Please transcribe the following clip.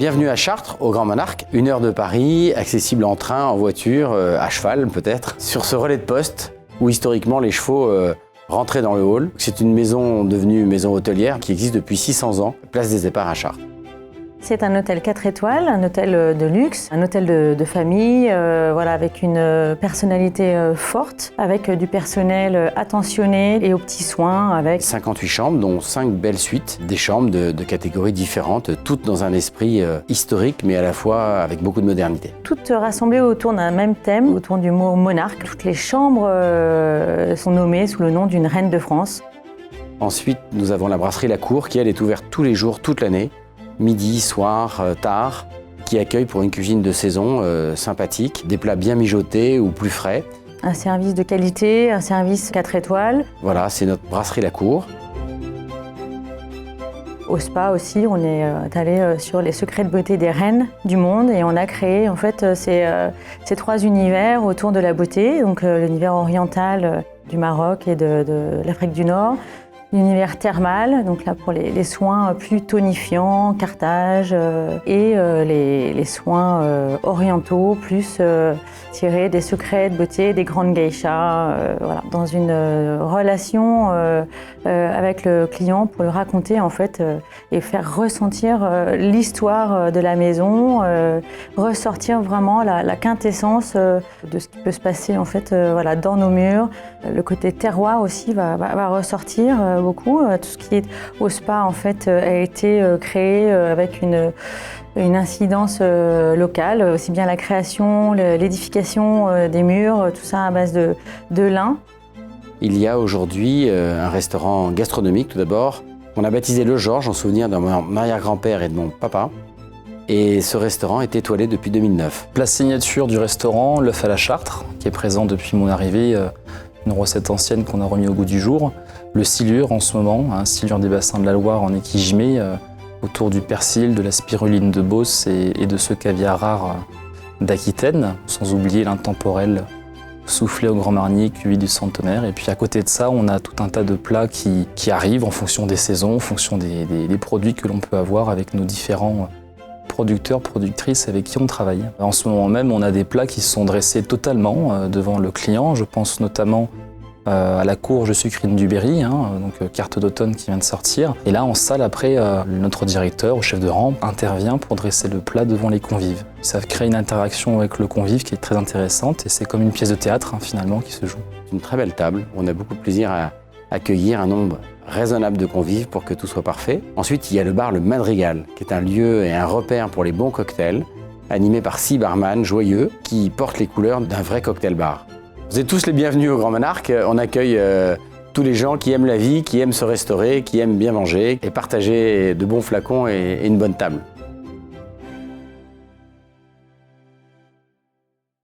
Bienvenue à Chartres, au Grand Monarque, 1 heure de Paris, accessible en train, en voiture, à cheval peut-être. Sur ce relais de poste, où historiquement les chevaux rentraient dans le hall. C'est une maison devenue maison hôtelière qui existe depuis 600 ans, place des Éparts à Chartres. C'est un hôtel 4 étoiles, un hôtel de luxe, un hôtel de famille, voilà, avec une personnalité forte, avec du personnel attentionné et aux petits soins. Avec 58 chambres, dont 5 belles suites, des chambres de catégories différentes, toutes dans un esprit historique, mais à la fois avec beaucoup de modernité. Toutes rassemblées autour d'un même thème, autour du mot monarque. Toutes les chambres sont nommées sous le nom d'une reine de France. Ensuite, nous avons la brasserie La Cour, qui elle est ouverte tous les jours, toute l'année. Midi, soir, tard, qui accueille pour une cuisine de saison sympathique, des plats bien mijotés ou plus frais. Un service de qualité, un service 4 étoiles. Voilà, c'est notre brasserie La Cour. Au spa aussi, on est allé sur les secrets de beauté des reines du monde et on a créé en fait ces 3 univers autour de la beauté, donc l'univers oriental du Maroc et de l'Afrique du Nord. L'univers thermal, donc là pour les soins plus tonifiants, Carthage, et les soins orientaux, plus tirés des secrets de beauté, des grandes geishas, voilà, dans une relation avec le client pour lui raconter en fait et faire ressentir l'histoire de la maison, ressortir vraiment la quintessence de ce qui peut se passer en fait voilà, dans nos murs. Le côté terroir aussi va ressortir beaucoup. Tout ce qui est au spa en fait a été créé avec une incidence locale, aussi bien la création, l'édification des murs, tout ça à base de lin. Il y a aujourd'hui un restaurant gastronomique tout d'abord. On a baptisé le Georges en souvenir de mon arrière-grand-père et de mon papa. Et ce restaurant est étoilé depuis 2009. La signature du restaurant, l'œuf à la Chartres, qui est présent depuis mon arrivée, une recette ancienne qu'on a remis au goût du jour. Le silure en ce moment, un silure des bassins de la Loire en équigimé, autour du persil, de la spiruline de Beauce et de ce caviar rare d'Aquitaine, sans oublier l'intemporel soufflé au Grand Marnier, cuit du Centenaire. Et puis à côté de ça, on a tout un tas de plats qui arrivent en fonction des saisons, en fonction des produits que l'on peut avoir avec nos différents producteurs, productrices avec qui on travaille. En ce moment même, on a des plats qui sont dressés totalement devant le client. Je pense notamment à la courge sucrine du Berry, donc carte d'automne qui vient de sortir. Et là, en salle, après, notre directeur, au chef de rang, intervient pour dresser le plat devant les convives. Ça crée une interaction avec le convive qui est très intéressante et c'est comme une pièce de théâtre finalement qui se joue. C'est une très belle table. On a beaucoup de plaisir à accueillir un nombre raisonnable de convives pour que tout soit parfait. Ensuite, il y a le bar Le Madrigal, qui est un lieu et un repère pour les bons cocktails, animé par 6 barman joyeux qui portent les couleurs d'un vrai cocktail bar. Vous êtes tous les bienvenus au Grand Monarque. On accueille tous les gens qui aiment la vie, qui aiment se restaurer, qui aiment bien manger et partager de bons flacons et une bonne table.